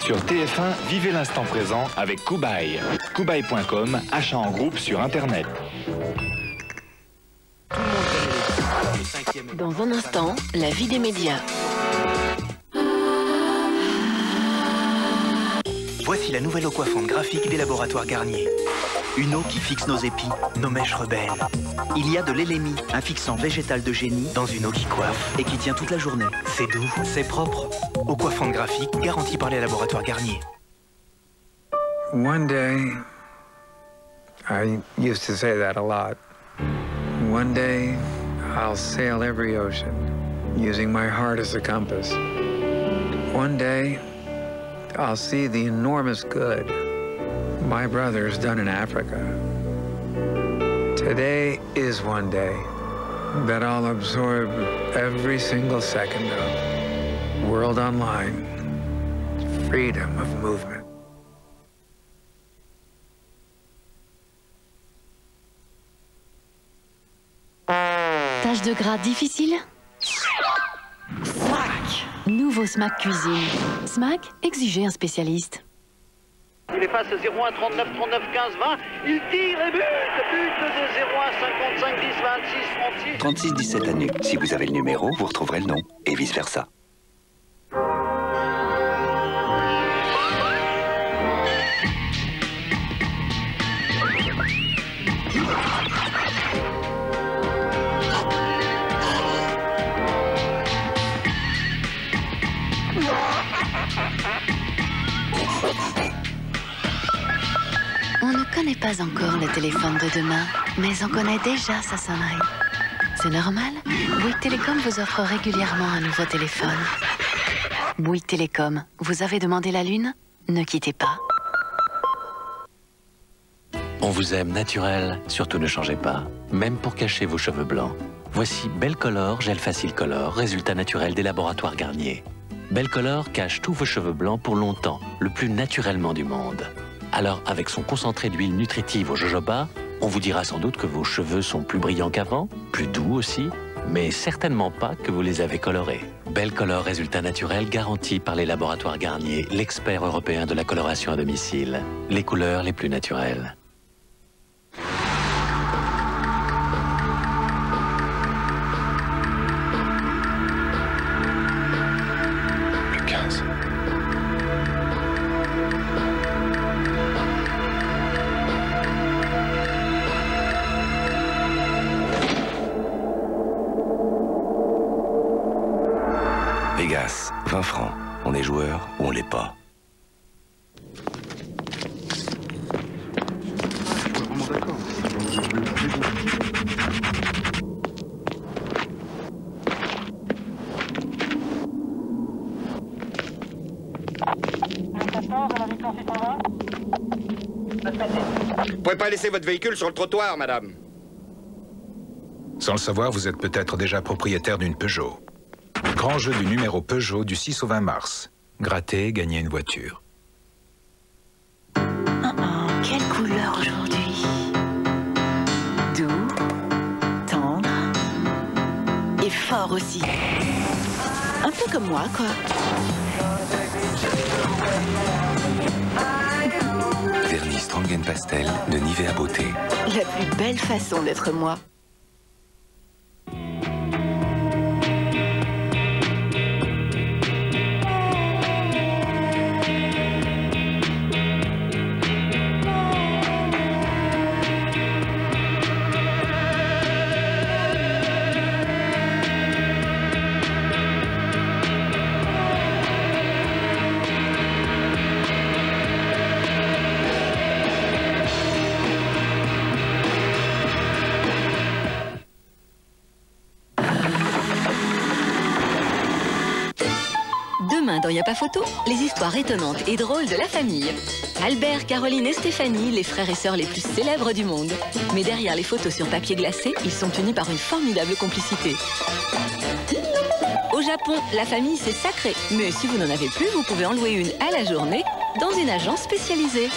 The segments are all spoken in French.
Sur TF1, vivez l'instant présent avec Kubai. Kubai.com, achat en groupe sur Internet. Dans un instant, la vie des médias. Voici la nouvelle eau coiffante graphique des laboratoires Garnier. Une eau qui fixe nos épis, nos mèches rebelles. Il y a de l'Elémi, un fixant végétal de génie, dans une eau qui coiffe et qui tient toute la journée. C'est doux, c'est propre. Eau coiffante graphique garantie par les laboratoires Garnier. One day, I used to say that a lot. One day, I'll sail every ocean, using my heart as a compass. One day, I'll see the enormous good my brother has done in Africa. Today is one day that I'll absorb every single second of World Online, freedom of movement. Tâche de gras difficile? Smack! Nouveau Smack Cuisine. Smack, exigez un spécialiste. Il est face 0-1, 39, 39, 15, 20. Il tire et but de 0-1, 55, 10, 26, 36. 36-17 année. Si vous avez le numéro, vous retrouverez le nom. Et vice-versa. On ne connaît pas encore le téléphone de demain, mais on connaît déjà sa sonnerie. C'est normal, Bouygues Télécom vous offre régulièrement un nouveau téléphone. Bouygues Télécom, vous avez demandé la lune? Ne quittez pas. On vous aime naturel, surtout ne changez pas, même pour cacher vos cheveux blancs. Voici Belle Color, gel facile color, résultat naturel des laboratoires Garnier. Belle Color cache tous vos cheveux blancs pour longtemps, le plus naturellement du monde. Alors, avec son concentré d'huile nutritive au jojoba, on vous dira sans doute que vos cheveux sont plus brillants qu'avant, plus doux aussi, mais certainement pas que vous les avez colorés. Belle Color, résultat naturel garanti par les laboratoires Garnier, l'expert européen de la coloration à domicile. Les couleurs les plus naturelles. Le 15. Vegas, 20 francs. On est joueur ou on l'est pas. Vous pouvez pas laisser votre véhicule sur le trottoir, madame. Sans le savoir, vous êtes peut-être déjà propriétaire d'une Peugeot. Grand jeu du numéro Peugeot du 6 au 20 mars. Gratter, gagner une voiture. Quelle couleur aujourd'hui? Doux, tendre et fort aussi. Un peu comme moi, quoi. Vernis Strong & Pastel de Nivea Beauté. La plus belle façon d'être moi. Demain, dans Y'a pas photo, les histoires étonnantes et drôles de la famille. Albert, Caroline et Stéphanie, les frères et sœurs les plus célèbres du monde. Mais derrière les photos sur papier glacé, ils sont unis par une formidable complicité. Au Japon, la famille, c'est sacré. Mais si vous n'en avez plus, vous pouvez en louer une à la journée dans une agence spécialisée.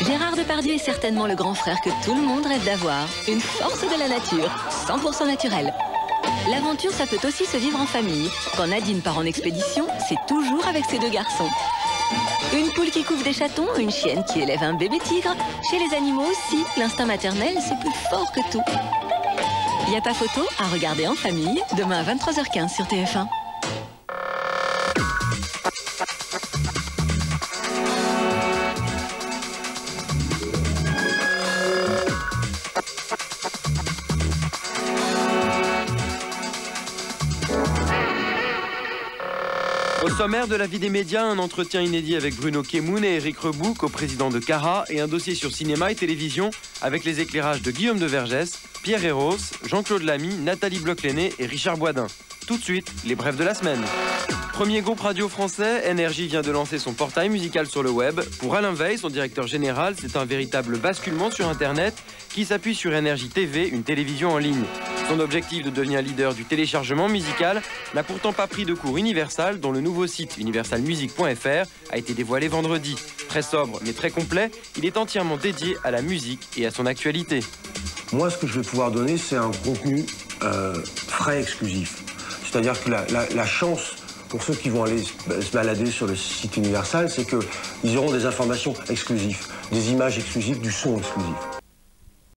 Gérard Depardieu est certainement le grand frère que tout le monde rêve d'avoir. Une force de la nature, 100% naturelle. L'aventure, ça peut aussi se vivre en famille. Quand Nadine part en expédition, c'est toujours avec ses deux garçons. Une poule qui couvre des chatons, une chienne qui élève un bébé tigre. Chez les animaux aussi, l'instinct maternel, c'est plus fort que tout. Y a pas photo à regarder en famille, demain à 23h15 sur TF1. Au sommaire de la vie des médias, un entretien inédit avec Bruno Kemoun et Éric Reboux, coprésident de Cara, et un dossier sur cinéma et télévision avec les éclairages de Guillaume de Vergès, Pierre Héros, Jean-Claude Lamy, Nathalie Bloch-Lenné et Richard Boisdin. Tout de suite, les brefs de la semaine. Premier groupe radio français, NRJ vient de lancer son portail musical sur le web. Pour Alain Veil, son directeur général, c'est un véritable basculement sur Internet qui s'appuie sur NRJ TV, une télévision en ligne. Son objectif de devenir leader du téléchargement musical n'a pourtant pas pris de cours Universal, dont le nouveau site universalmusic.fr a été dévoilé vendredi. Très sobre mais très complet, il est entièrement dédié à la musique et à son actualité. Moi, ce que je vais pouvoir donner, c'est un contenu frais exclusif. C'est-à-dire que la chance pour ceux qui vont aller se balader sur le site Universal, c'est qu'ils auront des informations exclusives, des images exclusives, du son exclusif.